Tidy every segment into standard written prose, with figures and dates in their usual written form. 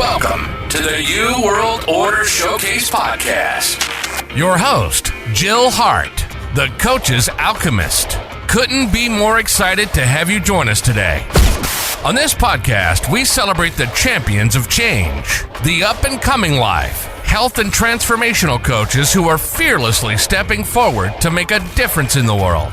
Welcome to the New World Order Showcase Podcast. Your host, Jill Hart, the Coach's Alchemist. Couldn't be more excited to have you join us today. On this podcast, we celebrate the champions of change, the up-and-coming life, health and transformational coaches who are fearlessly stepping forward to make a difference in the world.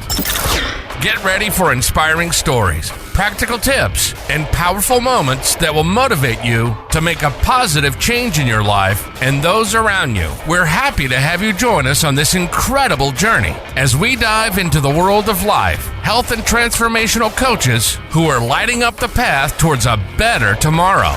Get ready for inspiring stories, practical tips, and powerful moments that will motivate you to make a positive change in your life and those around you. We're happy to have you join us on this incredible journey as we dive into the world of life, health, and transformational coaches who are lighting up the path towards a better tomorrow.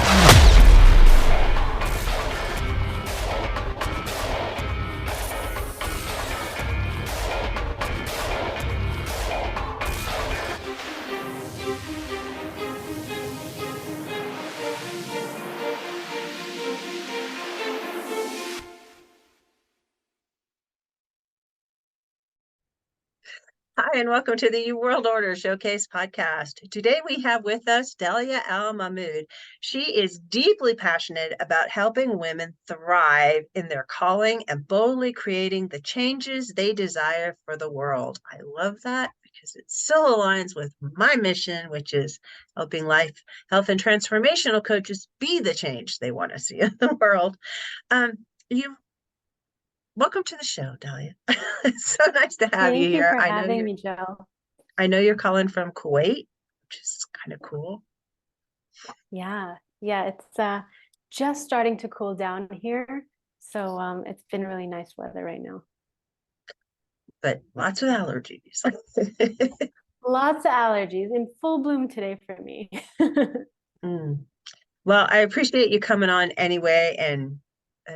Hi, and welcome to the New World Order Showcase Podcast. Today we have with us Dalia Al Mahmood. She is deeply passionate about helping women thrive in their calling and boldly creating the changes they desire for the world. I love that because it so aligns with my mission, which is helping life, health, and transformational coaches be the change they want to see in the world. Welcome to the show, Dalia. It's so nice to have you here. Thank you for having me, Jill. I know you're calling from Kuwait, which is kind of cool. Yeah, it's just starting to cool down here. So it's been really nice weather right now. But lots of allergies. Lots of allergies in full bloom today for me. Well, I appreciate you coming on anyway and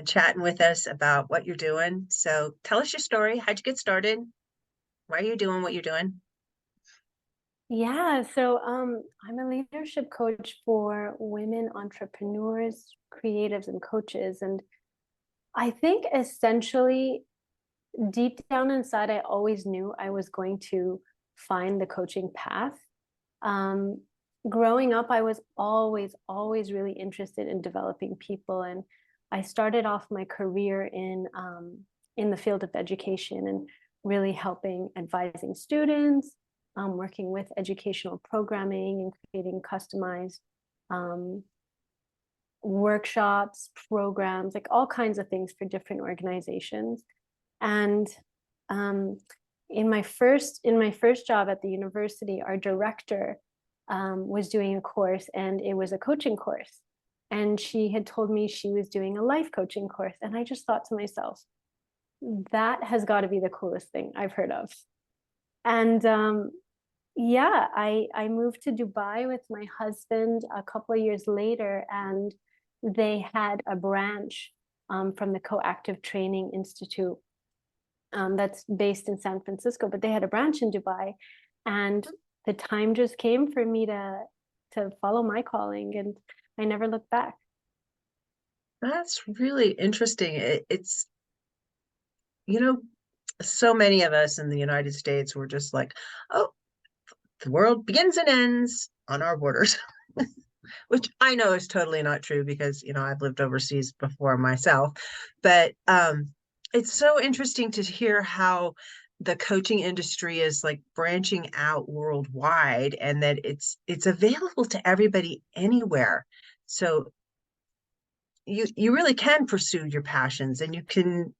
chatting with us about what you're doing. So tell us your story. How'd you get started? Why are you doing what you're doing? Yeah, so I'm a leadership coach for women entrepreneurs, creatives, and coaches. And I think essentially deep down inside, I always knew I was going to find the coaching path. Growing up, I was always really interested in developing people, and I started off my career in the field of education and really helping advising students, working with educational programming and creating customized workshops, programs, like all kinds of things for different organizations. And in my first job at the university, our director was doing a course, and it was a coaching course. And she had told me she was doing a life coaching course. And I just thought to myself, that has got to be the coolest thing I've heard of. And I moved to Dubai with my husband a couple of years later, and they had a branch from the Coactive Training Institute that's based in San Francisco, but they had a branch in Dubai. And the time just came for me to follow my calling, and I never looked back. That's really interesting. It's, so many of us in the United States were just like, oh, the world begins and ends on our borders, which I know is totally not true because, I've lived overseas before myself. But it's so interesting to hear how the coaching industry is like branching out worldwide, and that it's available to everybody anywhere. So you really can pursue your passions, and you can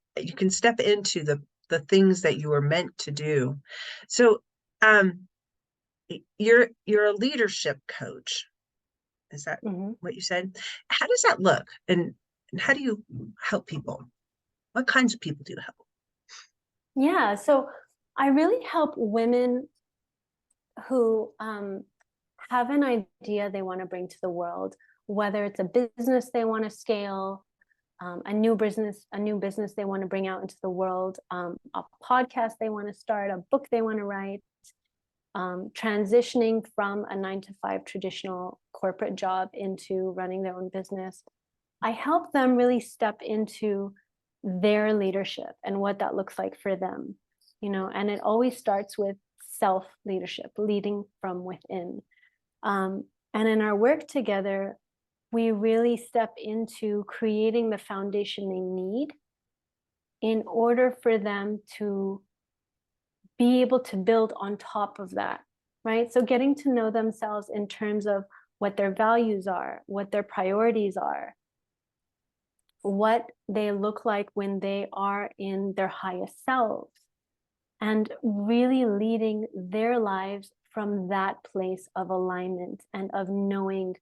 step into the things that you were meant to do. So you're a leadership coach. Is that what you said? How does that look? And how do you help people? What kinds of people do you help? Yeah, so I really help women who have an idea they want to bring to the world, whether it's a business they want to scale, a new business they want to bring out into the world, a podcast they want to start, a book they want to write, transitioning from a 9-to-5 traditional corporate job into running their own business. I help them really step into their leadership and what that looks like for them, and it always starts with self-leadership, leading from within. And in our work together, we really step into creating the foundation they need in order for them to be able to build on top of that, right? So getting to know themselves in terms of what their values are, what their priorities are, what they look like when they are in their highest selves, and really leading their lives from that place of alignment and of knowing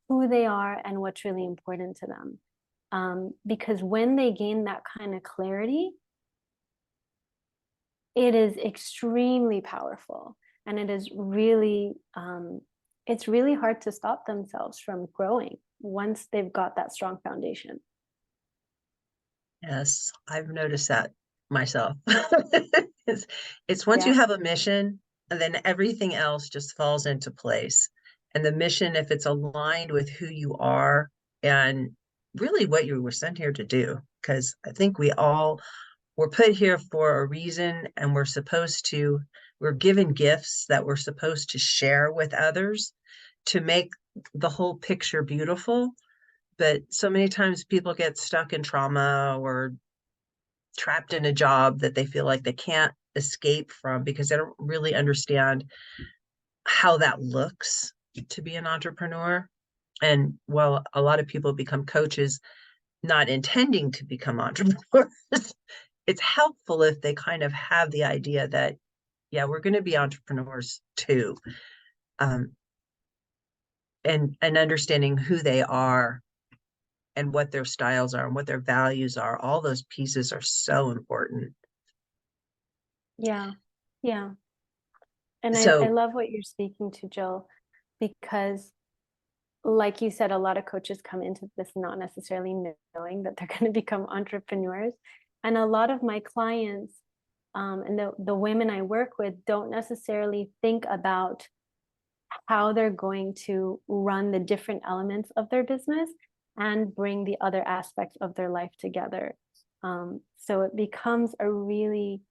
who they are and what's really important to them. Because when they gain that kind of clarity, it is extremely powerful, and it is really, it's really hard to stop themselves from growing once they've got that strong foundation. Yes, I've noticed that myself. It's once you Yeah. have a mission, and then everything else just falls into place. And the mission, if it's aligned with who you are and really what you were sent here to do, because I think we all were put here for a reason, and we're given gifts that we're supposed to share with others to make the whole picture beautiful. But so many times people get stuck in trauma or trapped in a job that they feel like they can't escape from because they don't really understand how that looks to be an entrepreneur. And while a lot of people become coaches not intending to become entrepreneurs, it's helpful if they kind of have the idea that, yeah, we're going to be entrepreneurs too. And understanding who they are and what their styles are and what their values are. All those pieces are so important. Yeah. Yeah. And I So love what you're speaking to, Jill, because like you said, a lot of coaches come into this not necessarily knowing that they're going to become entrepreneurs. And a lot of my clients, and the women I work with, don't necessarily think about how they're going to run the different elements of their business and bring the other aspects of their life together. So it becomes a really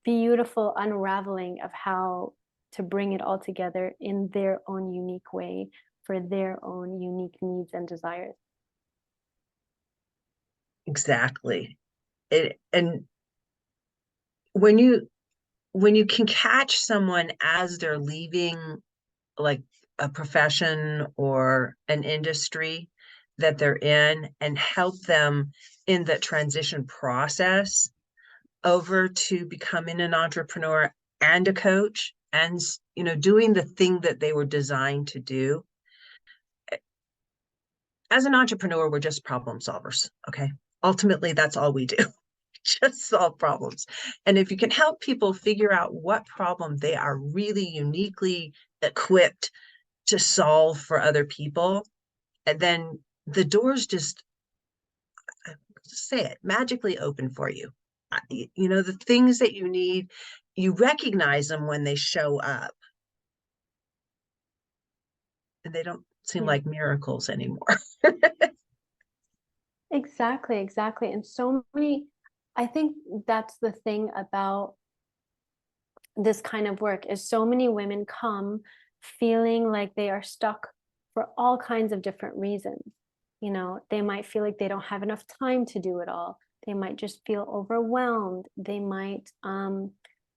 beautiful unraveling of how to bring it all together in their own unique way for their own unique needs and desires. exactly. And when you can catch someone as they're leaving like a profession or an industry that they're in and help them in the transition process over to becoming an entrepreneur and a coach and doing the thing that they were designed to do. As an entrepreneur, we're just problem solvers. Okay, ultimately that's all we do. Just solve problems. And if you can help people figure out what problem they are really uniquely equipped to solve for other people, and then the doors just say it magically open for you. The things that you need, you recognize them when they show up, and they don't seem like miracles anymore. Exactly, exactly. And so many, I think that's the thing about this kind of work, is so many women come feeling like they are stuck for all kinds of different reasons. They might feel like they don't have enough time to do it all. They might just feel overwhelmed. They might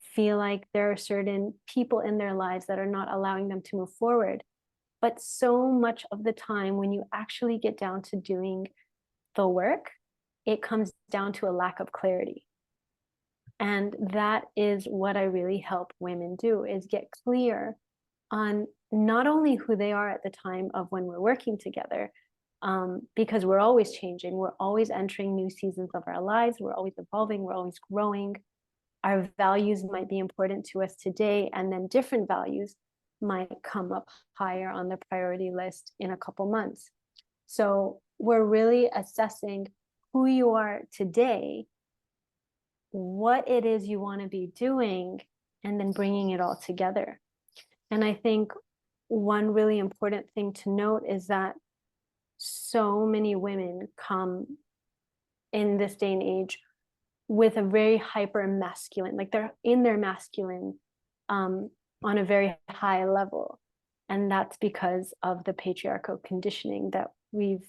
feel like there are certain people in their lives that are not allowing them to move forward. But so much of the time, when you actually get down to doing the work, it comes down to a lack of clarity. And that is what I really help women do, is get clear on not only who they are at the time of when we're working together, because we're always changing, we're always entering new seasons of our lives, we're always evolving, we're always growing. Our values might be important to us today, and then different values might come up higher on the priority list in a couple months. So we're really assessing who you are today, what it is you want to be doing, and then bringing it all together. And I think one really important thing to note is that so many women come in this day and age with a very hyper masculine, like they're in their masculine on a very high level. And that's because of the patriarchal conditioning that we've,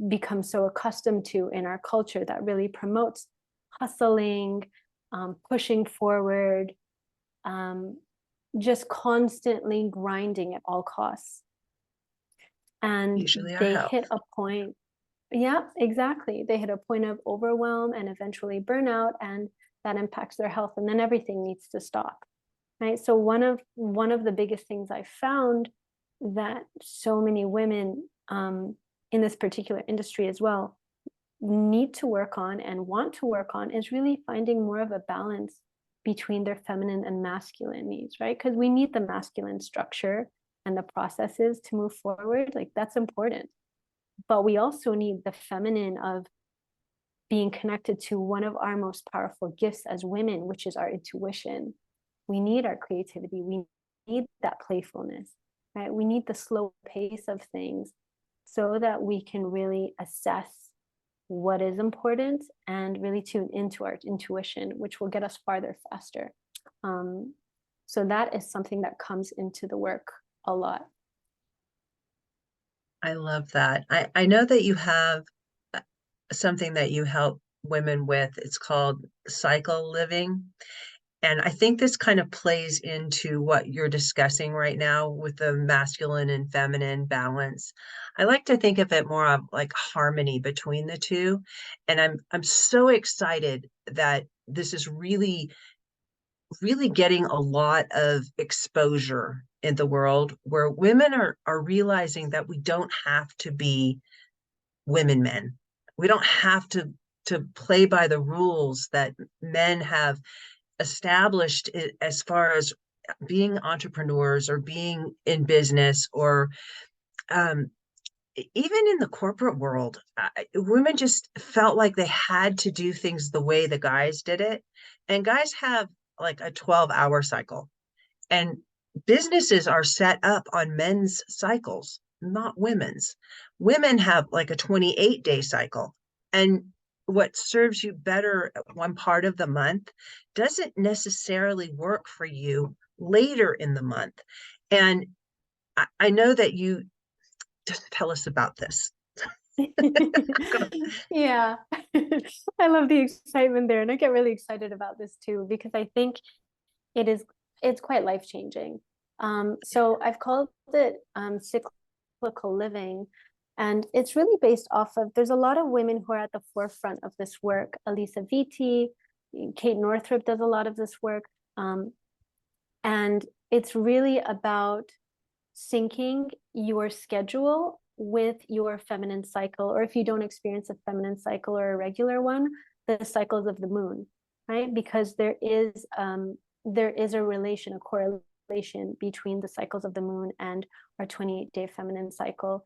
become so accustomed to in our culture that really promotes hustling, pushing forward, just constantly grinding at all costs. And Usually our they health. hit a point. Yeah, exactly. They hit a point of overwhelm and eventually burnout, and that impacts their health, and then everything needs to stop. Right. So one of the biggest things I found that so many women in this particular industry as well need to work on and want to work on is really finding more of a balance between their feminine and masculine needs, right? Because we need the masculine structure and the processes to move forward. Like, that's important. But we also need the feminine of being connected to one of our most powerful gifts as women, which is our intuition. We need our creativity. We need that playfulness, right? We need the slow pace of things so that we can really assess what is important and really tune into our intuition, which will get us farther faster. So that is something that comes into the work a lot. I love that. I know that you have something that you help women with. It's called cycle living. And I think this kind of plays into what you're discussing right now with the masculine and feminine balance. I like to think of it more of like harmony between the two. And I'm so excited that this is really, really getting a lot of exposure in the world where women are realizing that we don't have to be women men. We don't have to play by the rules that men have established it as far as being entrepreneurs or being in business or um, even in the corporate world. Women just felt like they had to do things the way the guys did it. And guys have like a 12-hour cycle. And businesses are set up on men's cycles, not women's. Women have like a 28-day cycle. And what serves you better at one part of the month doesn't necessarily work for you later in the month. And I know that you just tell us about this. Yeah, I love the excitement there, and I get really excited about this too because I think it's quite life-changing. So I've called it cyclical living, and it's really based off of, there's a lot of women who are at the forefront of this work. Elisa Vitti, Kate Northrup does a lot of this work. And it's really about syncing your schedule with your feminine cycle, or if you don't experience a feminine cycle or a regular one, the cycles of the moon, right? Because there is a correlation between the cycles of the moon and our 28-day feminine cycle.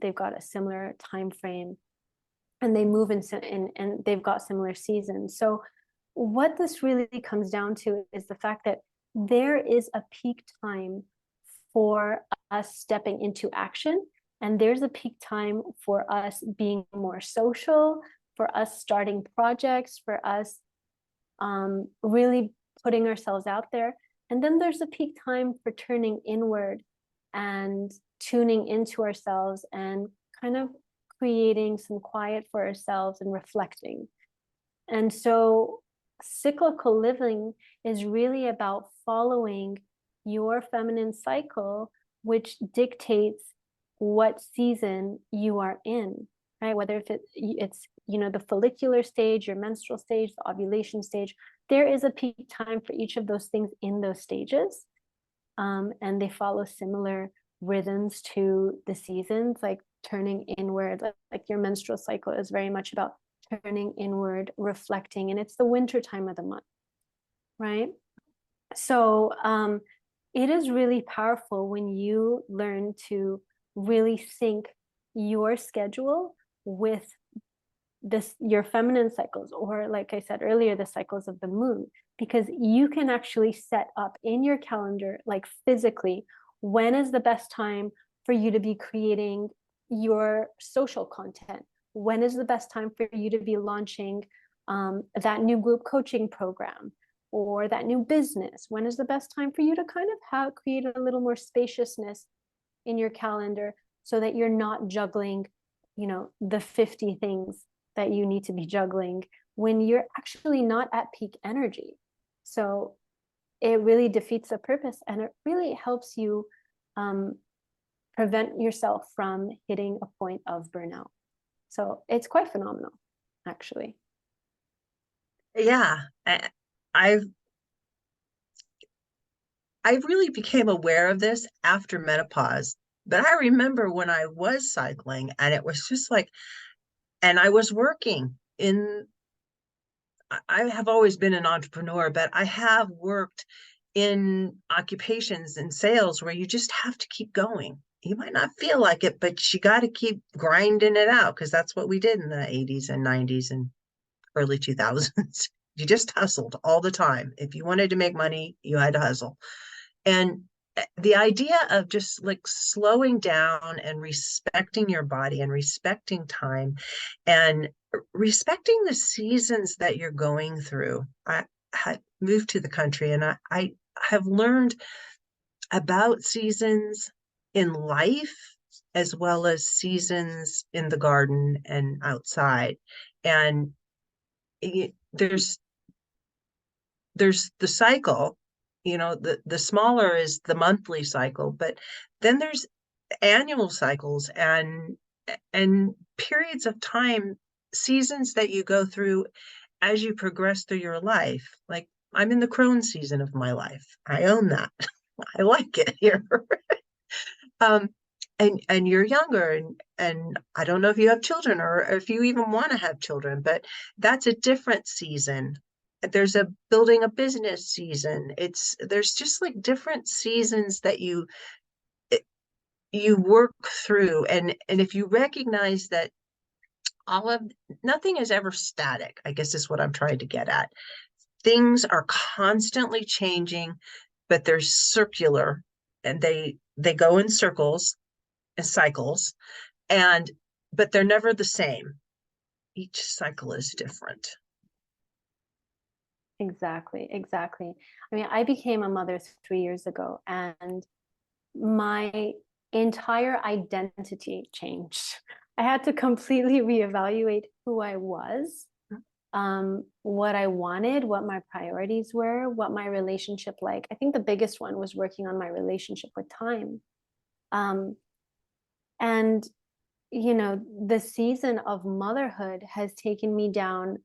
They've got a similar time frame, and they move in and they've got similar seasons. So what this really comes down to is the fact that there is a peak time for us stepping into action, and there's a peak time for us being more social, for us starting projects, for us really putting ourselves out there. And then there's a peak time for turning inward and tuning into ourselves and kind of creating some quiet for ourselves and reflecting. And so cyclical living is really about following your feminine cycle, which dictates what season you are in, right? Whether if it's the follicular stage, your menstrual stage, the ovulation stage, there is a peak time for each of those things in those stages. And they follow similar rhythms to the seasons, like turning inward. Like your menstrual cycle is very much about turning inward, reflecting, and it's the winter time of the month, right? So it is really powerful when you learn to really sync your schedule with your feminine cycles, or like I said earlier, the cycles of the moon, because you can actually set up in your calendar, like physically, when is the best time for you to be creating your social content? When is the best time for you to be launching that new group coaching program? or that new business? When is the best time for you to kind of create a little more spaciousness in your calendar so that you're not juggling, the 50 things that you need to be juggling when you're actually not at peak energy. So it really defeats the purpose, and it really helps you prevent yourself from hitting a point of burnout. So it's quite phenomenal, actually. Yeah, I've I really became aware of this after menopause. But I remember when I was cycling, and it was just like, and I was working in, I have always been an entrepreneur, but I have worked in occupations and sales where you just have to keep going. You might not feel like it, but you got to keep grinding it out, because that's what we did in the 80s and 90s and early 2000s. You just hustled all the time. If you wanted to make money, you had to hustle. And the idea of just like slowing down and respecting your body and respecting time and respecting the seasons that you're going through. I had moved to the country, and I have learned about seasons in life as well as seasons in the garden and outside. And there's the cycle, the smaller is the monthly cycle, but then there's annual cycles and periods of time, seasons that you go through as you progress through your life. Like, I'm in the crone season of my life. I own that. I like it here. um and you're younger, and I don't know if you have children or if you even want to have children, but that's a different season. There's a building a business season. There's just like different seasons that you work through. And if you recognize that nothing is ever static, I guess is what I'm trying to get at. Things are constantly changing, but they're circular, and they go in circles and cycles, but they're never the same. Each cycle is different. Exactly. I mean, I became a mother 3 years ago, and my entire identity changed. I had to completely reevaluate who I was, what I wanted, what my priorities were, what my relationship like. I think the biggest one was working on my relationship with time. And the season of motherhood has taken me down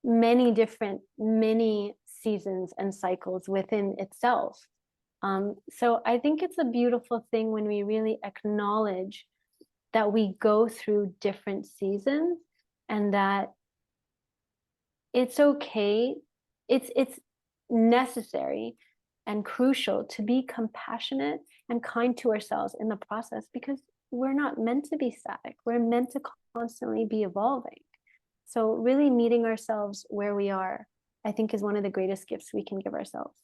many seasons and cycles within itself. So I think it's a beautiful thing when we really acknowledge that we go through different seasons, and that it's okay. It's necessary and crucial to be compassionate and kind to ourselves in the process, because we're not meant to be static. We're meant to constantly be evolving. So really meeting ourselves where we are, I think, is one of the greatest gifts we can give ourselves.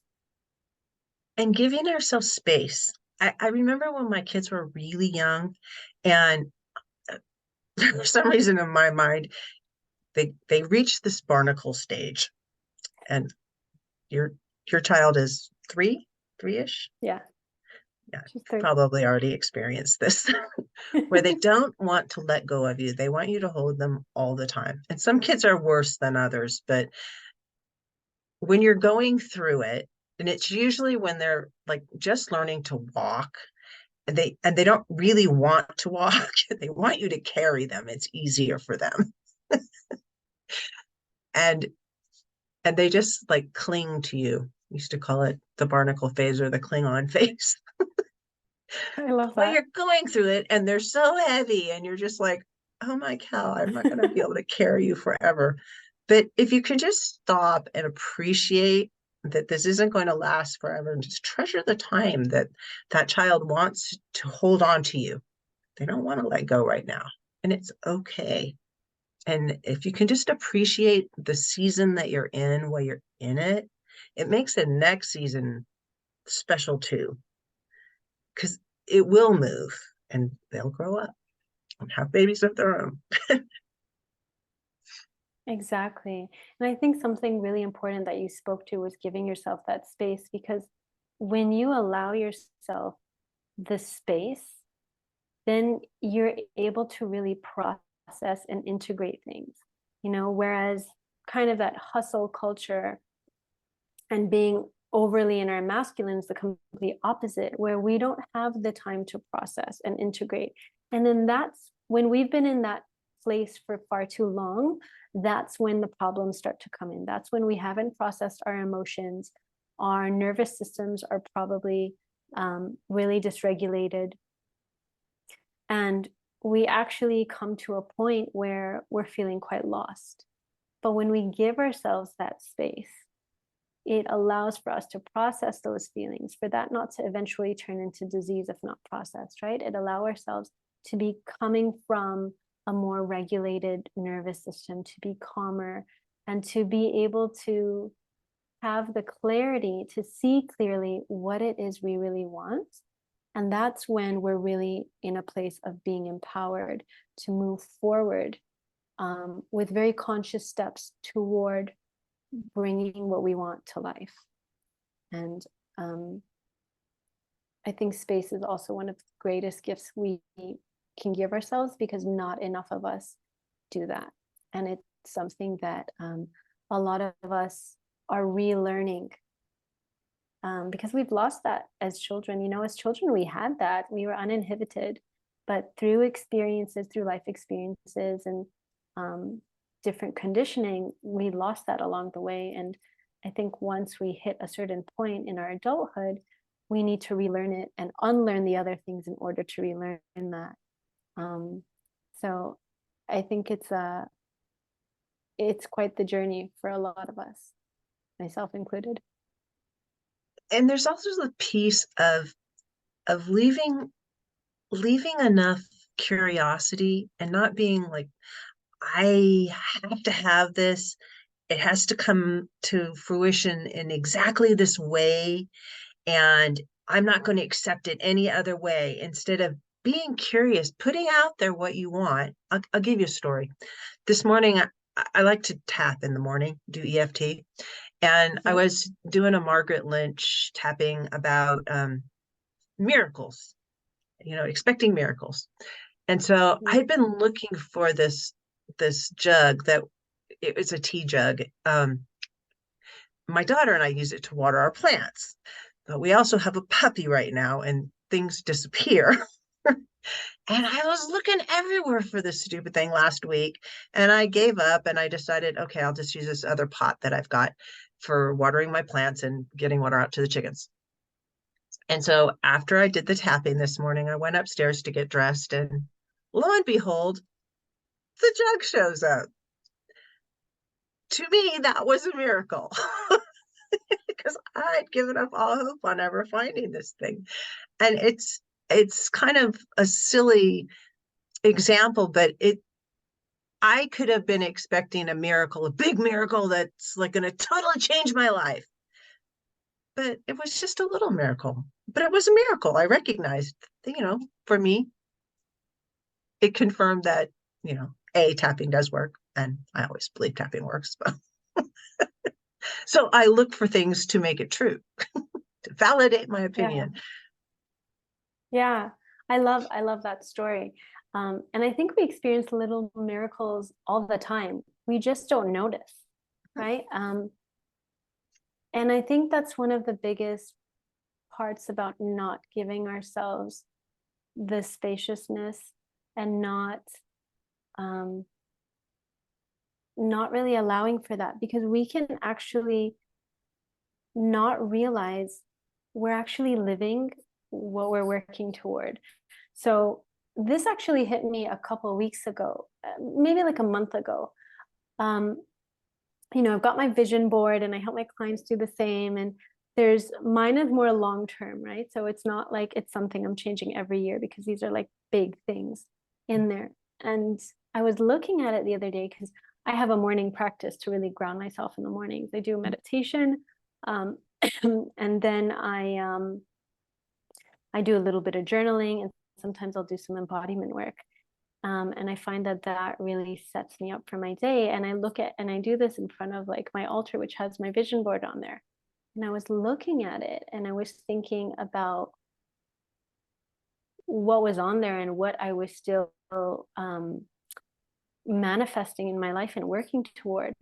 And giving ourselves space. I remember when my kids were really young, and for some reason in my mind, they reached this barnacle stage. And your child is three-ish? Yeah. Yeah, She's 3. probably already experienced this, where they don't want to let go of you. They want you to hold them all the time. And some kids are worse than others, but when you're going through it, and it's usually when they're like just learning to walk, and they don't really want to walk. They want you to carry them. It's easier for them. and and they just like cling to you. We used to call it the barnacle phase or the Klingon phase. I love Well, that. you're going through it, and they're so heavy, and you're just like, oh my cow, I'm not going to be able to carry you forever. But if you can just stop and appreciate that this isn't going to last forever, and just treasure the time that that child wants to hold on to you. They don't want to let go right now, and it's okay. And if you can just appreciate the season that you're in while you're in it, it makes the next season special too, because it will move, and they'll grow up and have babies of their own. Exactly. And I think something really important that you spoke to was giving yourself that space, because when you allow yourself the space, then you're able to really process and integrate things, whereas kind of that hustle culture and being overly in our masculine is the complete opposite, where we don't have the time to process and integrate. And then that's when we've been in that place for far too long, that's when the problems start to come in. That's when we haven't processed our emotions. Our nervous systems are probably really dysregulated. And we actually come to a point where we're feeling quite lost. But when we give ourselves that space, it allows for us to process those feelings, for that not to eventually turn into disease if not processed, right? It allows ourselves to be coming from a more regulated nervous system, to be calmer, and to be able to have the clarity to see clearly what it is we really want. And that's when we're really in a place of being empowered to move forward with very conscious steps toward bringing what we want to life. And I think space is also one of the greatest gifts we can give ourselves, because not enough of us do that. And it's something that a lot of us are relearning, because we've lost that as children. As children, we had that. We were uninhibited. But through experiences, through life experiences and different conditioning, we lost that along the way. And I think once we hit a certain point in our adulthood, we need to relearn it and unlearn the other things in order to relearn that. So I think it's quite the journey for a lot of us, myself included. And there's also the piece of leaving enough curiosity and not being like, I have to have this. It has to come to fruition in exactly this way, and I'm not going to accept it any other way. Instead of being curious, putting out there what you want. I'll give you a story. This morning, I like to tap in the morning, do EFT. And I was doing a Margaret Lynch tapping about miracles, expecting miracles. And so I had been looking for this jug that it was a tea jug. My daughter and I use it to water our plants, but we also have a puppy right now, and things disappear. And I was looking everywhere for this stupid thing last week, and I gave up and I decided, okay, I'll just use this other pot that I've got for watering my plants and getting water out to the chickens. And so after I did the tapping this morning, I went upstairs to get dressed, and lo and behold, the jug shows up. To me, that was a miracle because I'd given up all hope on ever finding this thing. And it's kind of a silly example, but I could have been expecting a miracle, a big miracle that's like going to totally change my life. But it was just a little miracle. But it was a miracle. I recognized, for me, it confirmed that, tapping does work. And I always believe tapping works. But so I look for things to make it true, to validate my opinion. Yeah. I love that story. And I think we experience little miracles all the time. We just don't notice, right? And I think that's one of the biggest parts about not giving ourselves the spaciousness and not really allowing for that, because we can actually not realize we're actually living what we're working toward. So this actually hit me a couple of weeks ago, maybe like a month ago. I've got my vision board and I help my clients do the same. And mine is more long-term, right? So it's not like it's something I'm changing every year, because these are like big things in there. And I was looking at it the other day because I have a morning practice to really ground myself in the mornings. I do meditation, and then I do a little bit of journaling, and sometimes I'll do some embodiment work. And I find that that really sets me up for my day. And I do this in front of like my altar, which has my vision board on there. And I was looking at it and I was thinking about what was on there and what I was still manifesting in my life and working toward.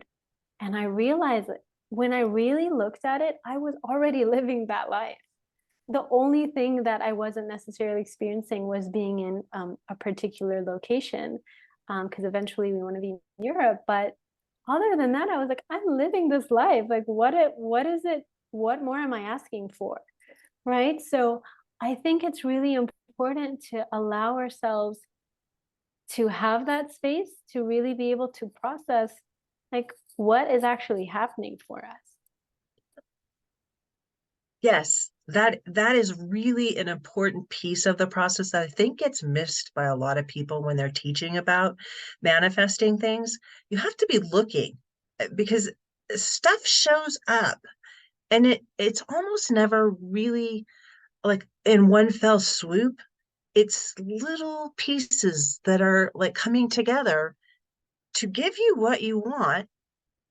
And I realized that when I really looked at it, I was already living that life. The only thing that I wasn't necessarily experiencing was being in a particular location, because eventually we want to be in Europe. But other than that, I was like, I'm living this life. Like, what is it? What more am I asking for? Right. So I think it's really important to allow ourselves to have that space to really be able to process like what is actually happening for us. Yes, that is really an important piece of the process that I think gets missed by a lot of people when they're teaching about manifesting things. You have to be looking because stuff shows up and it's almost never really like in one fell swoop. It's little pieces that are like coming together to give you what you want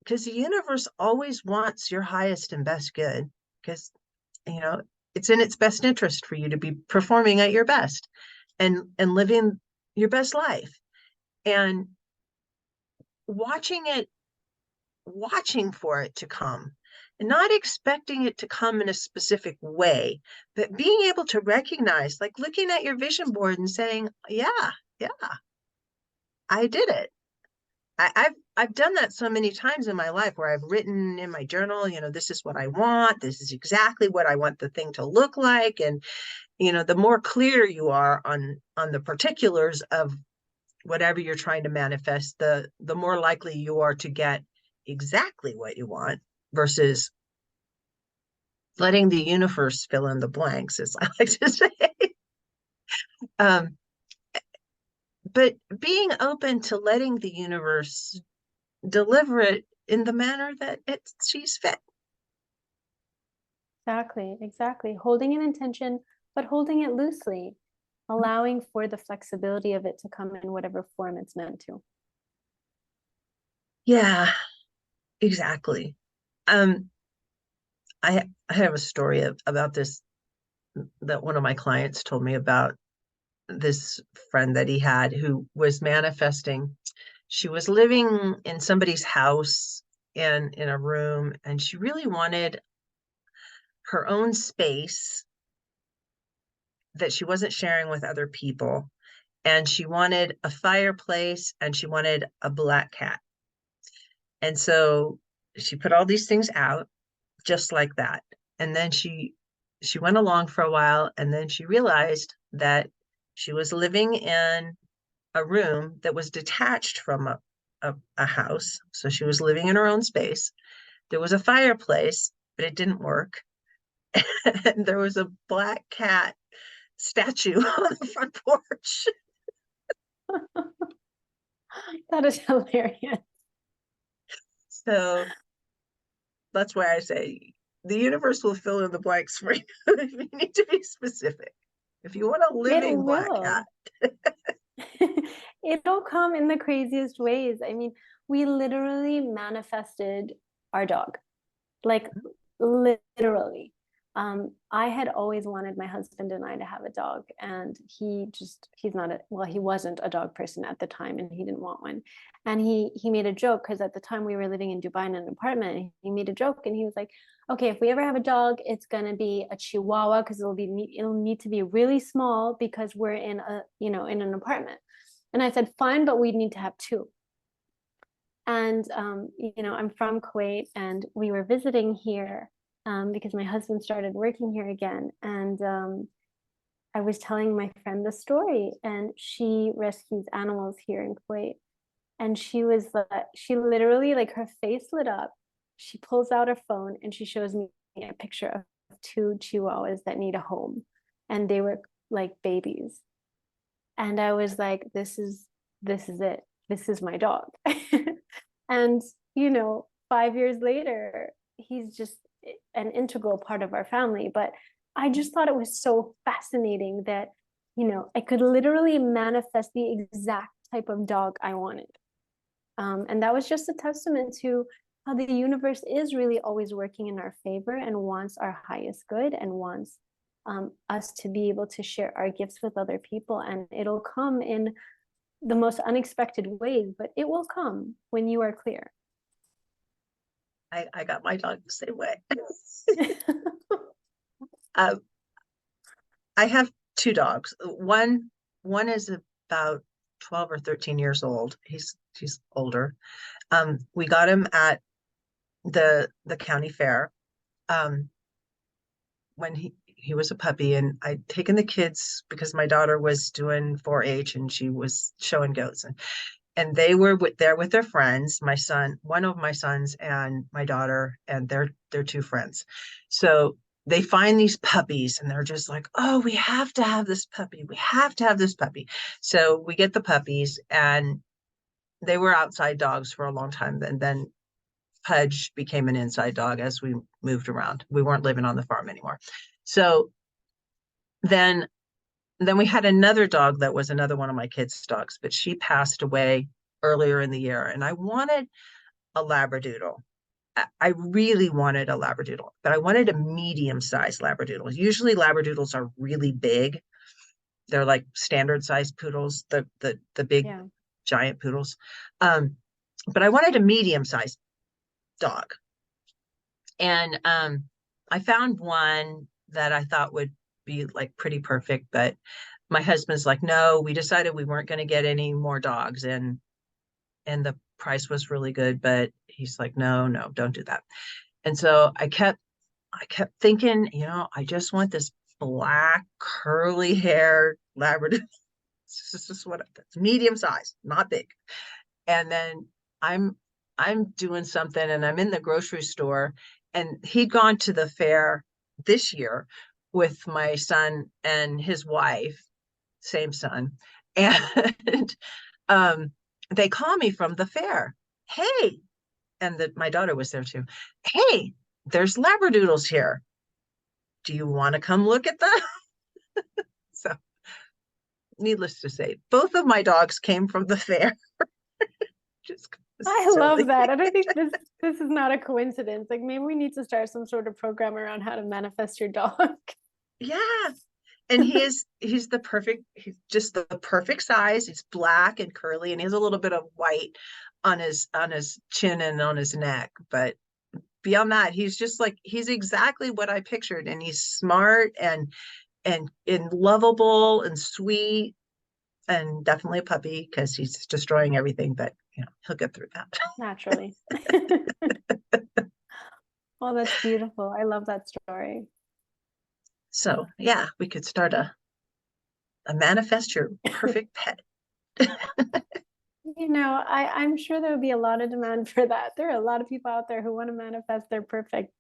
because the universe always wants your highest and best good because you know it's in its best interest for you to be performing at your best and living your best life and watching it watching for it to come and not expecting it to come in a specific way but being able to recognize like looking at your vision board and saying yeah I did it. I've done that so many times in my life where I've written in my journal, this is what I want. This is exactly what I want the thing to look like. And, the more clear you are on the particulars of whatever you're trying to manifest, the more likely you are to get exactly what you want versus letting the universe fill in the blanks, as I like to say. But being open to letting the universe deliver it in the manner that it sees fit. Exactly. Holding an intention, but holding it loosely, allowing for the flexibility of it to come in whatever form it's meant to. Yeah, exactly. I have a story about this that one of my clients told me about this friend that he had who was manifesting. She was living in somebody's house in a room, and she really wanted her own space that she wasn't sharing with other people. And she wanted a fireplace and she wanted a black cat. And so she put all these things out just like that. And then she went along for a while and then she realized that she was living in a room that was detached from a house. So she was living in her own space. There was a fireplace, but it didn't work. And there was a black cat statue on the front porch. That is hilarious. So that's why I say the universe will fill in the blanks for you if you need to be specific. If you want a living black cat. It'll come in the craziest ways. I mean, we literally manifested our dog, like literally. I had always wanted my husband and I to have a dog, and he wasn't a dog person at the time, and he didn't want one. And he made a joke because at the time we were living in Dubai in an apartment. And he made a joke, and he was like, "Okay, if we ever have a dog, it's gonna be a Chihuahua because it'll need to be really small because we're in in an apartment." And I said, "Fine, but we need to have two." And I'm from Kuwait, and we were visiting here. Because my husband started working here again. And I was telling my friend the story, and she rescues animals here in Kuwait. And she literally, like, her face lit up. She pulls out her phone and she shows me a picture of two Chihuahuas that need a home. And they were like babies. And I was like, this is it. This is my dog. And, 5 years later, he's just an integral part of our family. But I just thought it was so fascinating that I could literally manifest the exact type of dog I wanted. And that was just a testament to how the universe is really always working in our favor and wants our highest good and wants us to be able to share our gifts with other people. And it'll come in the most unexpected ways, but it will come when you are clear. I got my dog the same way. I have two dogs. One is about 12 or 13 years old. He's older. We got him at the county fair when he was a puppy, and I'd taken the kids because my daughter was doing 4-H and she was showing goats, and they were there with their friends, one of my sons and my daughter and their two friends. So they find these puppies and they're just like, oh, we have to have this puppy. We have to have this puppy. So we get the puppies, and they were outside dogs for a long time. And then Pudge became an inside dog as we moved around. We weren't living on the farm anymore. So then we had another dog that was another one of my kids' dogs, but she passed away earlier in the year. And I wanted a Labradoodle. I really wanted a Labradoodle, but I wanted a medium-sized Labradoodle. Usually Labradoodles are really big. They're like standard-sized poodles, the big giant poodles. But I wanted a medium-sized dog. And I found one that I thought would be like pretty perfect, but my husband's like, no, we decided we weren't going to get any more dogs, and the price was really good, but he's like, no, don't do that. And so I kept thinking, I just want this black curly haired Labrador. This is what it's medium size, not big. And then I'm doing something, and I'm in the grocery store, and he'd gone to the fair this year with my son and his wife, same son, and they call me from the fair. Hey, and my daughter was there too. Hey, there's Labradoodles here. Do you want to come look at them? So, needless to say, both of my dogs came from the fair. I love that. And I think this is not a coincidence. Like, maybe we need to start some sort of program around how to manifest your dog. Yeah. And he's just the perfect size. He's black and curly, and he has a little bit of white on his chin and on his neck. But beyond that, he's exactly what I pictured. And he's smart and lovable and sweet, and definitely a puppy because he's destroying everything, but he'll get through that. Naturally. Oh, that's beautiful. I love that story. So yeah, we could start a manifest your perfect pet. I'm sure there would be a lot of demand for that. There are a lot of people out there who want to manifest their perfect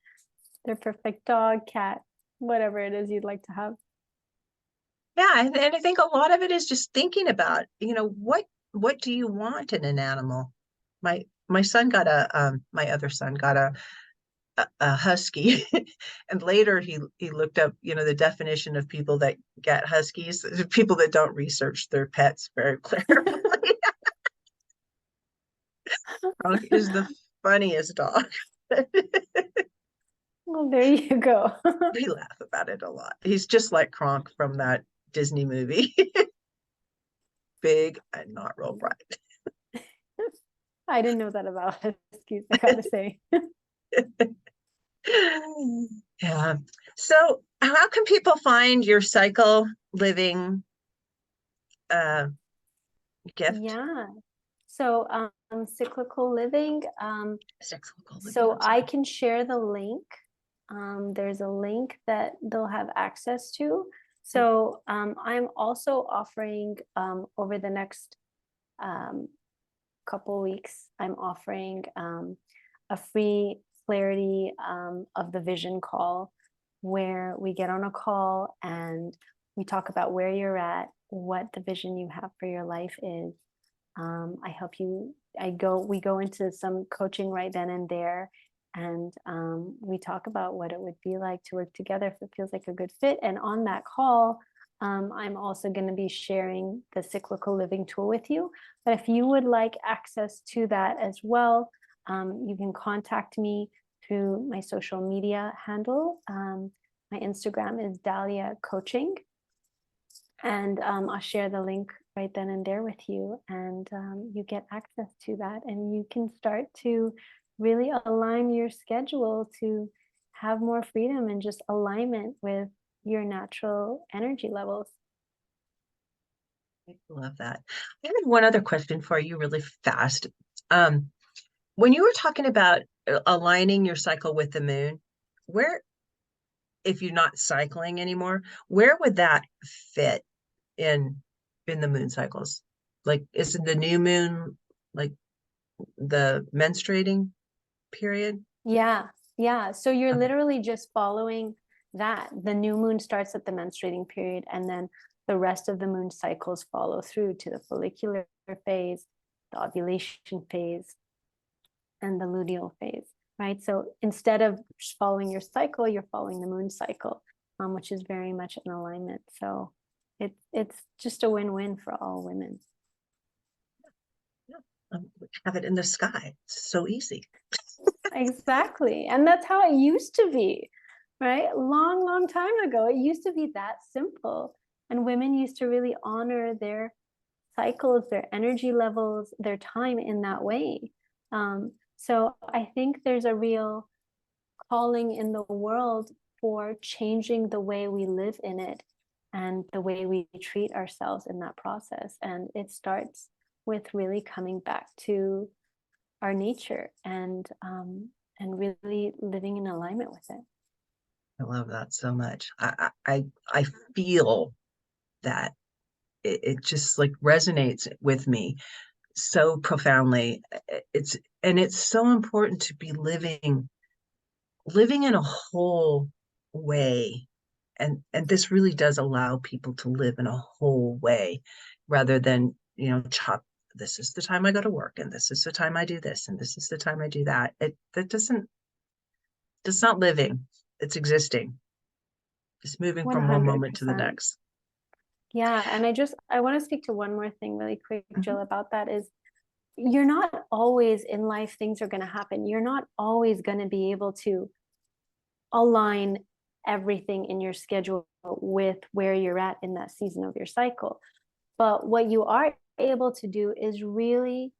dog, cat, whatever it is you'd like to have. Yeah, and I think a lot of it is just thinking about, what do you want in an animal? My son got my other son got a husky, and later he looked up, the definition of people that get huskies, people that don't research their pets very clearly. Kronk is the funniest dog. Well, there you go. We laugh about it a lot. He's just like Kronk from that Disney movie. Big and not real bright. I didn't know that about huskies, I gotta say. Yeah. So how can people find your cycle living gift? Yeah. So cyclical living. Cyclical living. So I can share the link. There's a link that they'll have access to. So I'm also offering over the next couple weeks, I'm offering a free clarity of the vision call, where we get on a call and we talk about where you're at, what the vision you have for your life is. I help you. We go into some coaching right then and there, and we talk about what it would be like to work together if it feels like a good fit. And on that call, I'm also going to be sharing the cyclical living tool with you. But if you would like access to that as well, you can contact me through my social media handle. My Instagram is Dalia Coaching. And I'll share the link right then and there with you. And you get access to that. And you can start to really align your schedule to have more freedom and just alignment with your natural energy levels. I love that. I have one other question for you really fast. When you were talking about aligning your cycle with the moon, where, if you're not cycling anymore, where would that fit in the moon cycles? Like, is it the new moon, like the menstruating period? Yeah. So you're literally just following that. The new moon starts at the menstruating period, and then the rest of the moon cycles follow through to the follicular phase, the ovulation phase, and the luteal phase, right? So instead of following your cycle, you're following the moon cycle, which is very much in alignment. So it's just a win-win for all women. Have it in the sky. It's so easy. Exactly. And that's how it used to be, right? Long time ago, it used to be that simple. And women used to really honor their cycles, their energy levels, their time in that way. So I think there's a real calling in the world for changing the way we live in it and the way we treat ourselves in that process. And it starts with really coming back to our nature and really living in alignment with it. I love that so much. I feel that it just like resonates with me so profoundly. It's so important to be living in a whole way. And this really does allow people to live in a whole way rather than, chop, this is the time I go to work, and this is the time I do this, and this is the time I do that. It's not living, it's existing. Just moving from one moment to the 100%. next. Yeah. And I want to speak to one more thing really quick, Jill, about that is you're not always in life, things are going to happen. You're not always going to be able to align everything in your schedule with where you're at in that season of your cycle. But what you are able to do is really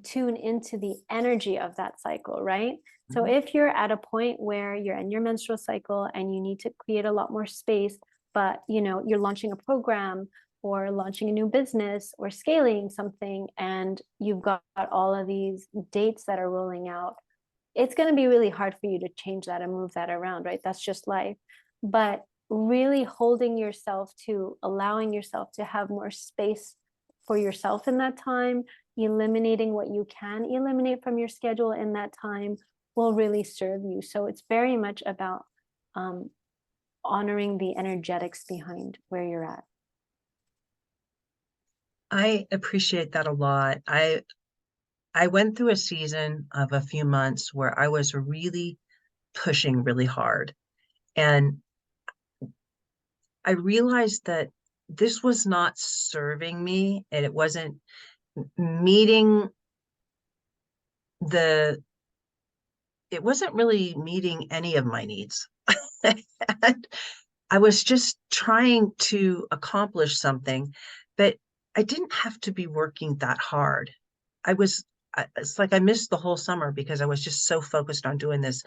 tune into the energy of that cycle, right? Mm-hmm. So if you're at a point where you're in your menstrual cycle and you need to create a lot more space, but you're launching a program or launching a new business or scaling something, and you've got all of these dates that are rolling out, it's going to be really hard for you to change that and move that around, right? That's just life. But really holding yourself to allowing yourself to have more space for yourself in that time, eliminating what you can eliminate from your schedule in that time will really serve you. So it's very much about honoring the energetics behind where you're at. I appreciate that a lot. I went through a season of a few months where I was really pushing really hard. And I realized that this was not serving me, and it wasn't meeting it wasn't really meeting any of my needs. And I was just trying to accomplish something, but I didn't have to be working that hard. It's like I missed the whole summer because I was just so focused on doing this.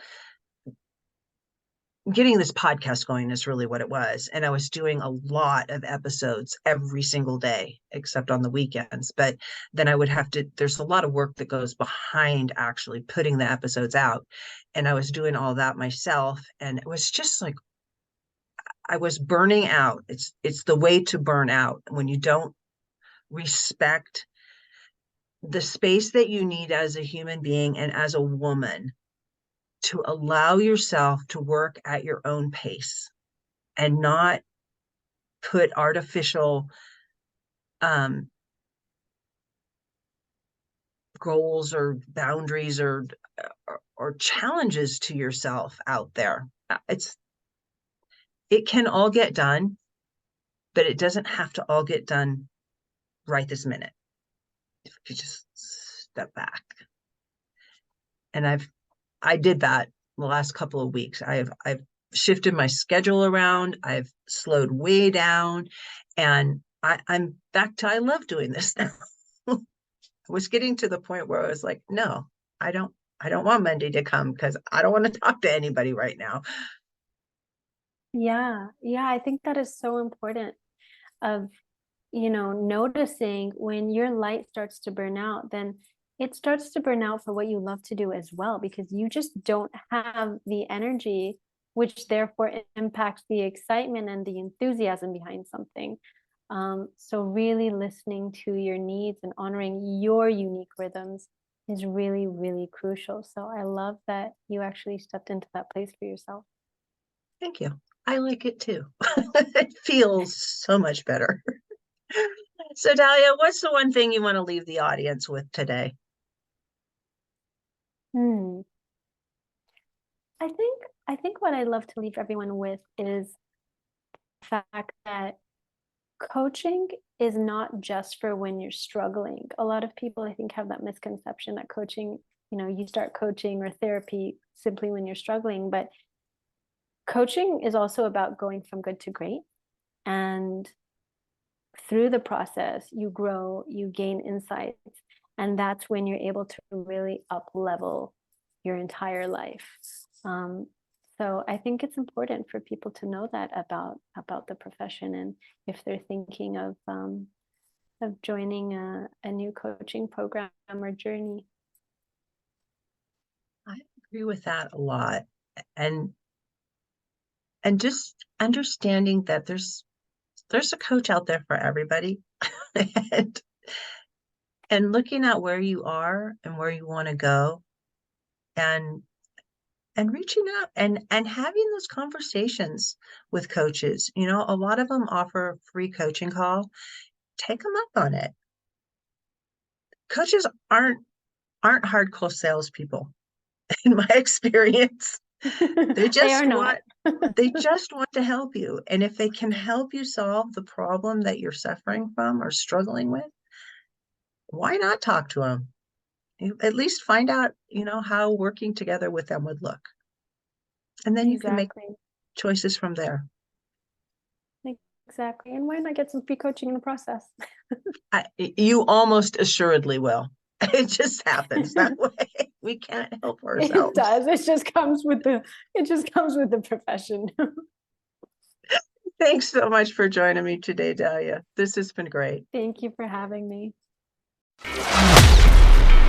Getting this podcast going is really what it was. And I was doing a lot of episodes every single day, except on the weekends. But then I would have to, there's a lot of work that goes behind actually putting the episodes out. And I was doing all that myself. And it was just like, I was burning out. It's the way to burn out when you don't respect the space that you need as a human being and as a woman to allow yourself to work at your own pace and not put artificial goals or boundaries or challenges to yourself out there. It can all get done, but it doesn't have to all get done right this minute. If you just step back. And I did that the last couple of weeks. I've shifted my schedule around. I've slowed way down, and I'm back to, I love doing this now. I was getting to the point where I was like, no, I don't want Monday to come because I don't want to talk to anybody right now. Yeah, I think that is so important of, noticing when your light starts to burn out, then it starts to burn out for what you love to do as well, because you just don't have the energy, which therefore impacts the excitement and the enthusiasm behind something. So really listening to your needs and honoring your unique rhythms is really, really crucial. So I love that you actually stepped into that place for yourself. Thank you. I like it too. It feels so much better. So Dalia, what's the one thing you want to leave the audience with today? I think what I love to leave everyone with is the fact that coaching is not just for when you're struggling. A lot of people, I think, have that misconception that coaching, you start coaching or therapy simply when you're struggling, but coaching is also about going from good to great. And through the process, you grow, you gain insights, and that's when you're able to really up level your entire life. So I think it's important for people to know that about the profession, and if they're thinking of joining a new coaching program or journey. I agree with that a lot, and just understanding that there's a coach out there for everybody, and looking at where you are and where you want to go, and reaching out and having those conversations with coaches. A lot of them offer a free coaching call. Take them up on it. Coaches aren't hardcore salespeople, in my experience. They just want to help you. And if they can help you solve the problem that you're suffering from or struggling with, why not talk to them? At least find out, how working together with them would look. And then you can make choices from there. Exactly. And why not get some free coaching in the process? You almost assuredly will. It just happens that way. We can't help ourselves. It does. It just comes with the profession. Thanks so much for joining me today, Dalia. This has been great. Thank you for having me.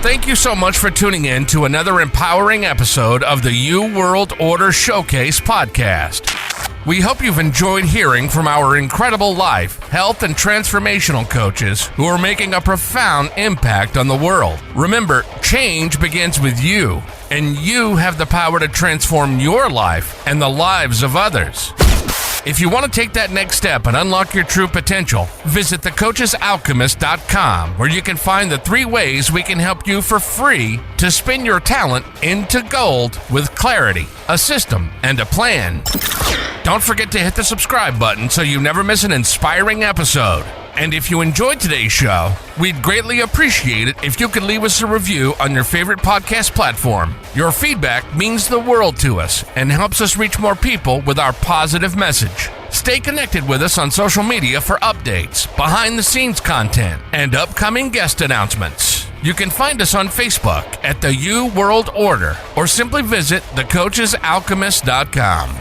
Thank you so much for tuning in to another empowering episode of the You World Order Showcase podcast. We hope you've enjoyed hearing from our incredible life, health, and transformational coaches who are making a profound impact on the world. Remember, change begins with you, and you have the power to transform your life and the lives of others. If you want to take that next step and unlock your true potential, visit thecoachesalchemist.com, where you can find the 3 ways we can help you for free to spin your talent into gold with clarity, a system, and a plan. Don't forget to hit the subscribe button so you never miss an inspiring episode. And if you enjoyed today's show, we'd greatly appreciate it if you could leave us a review on your favorite podcast platform. Your feedback means the world to us and helps us reach more people with our positive message. Stay connected with us on social media for updates, behind-the-scenes content, and upcoming guest announcements. You can find us on Facebook at the You World Order, or simply visit thecoachesalchemist.com.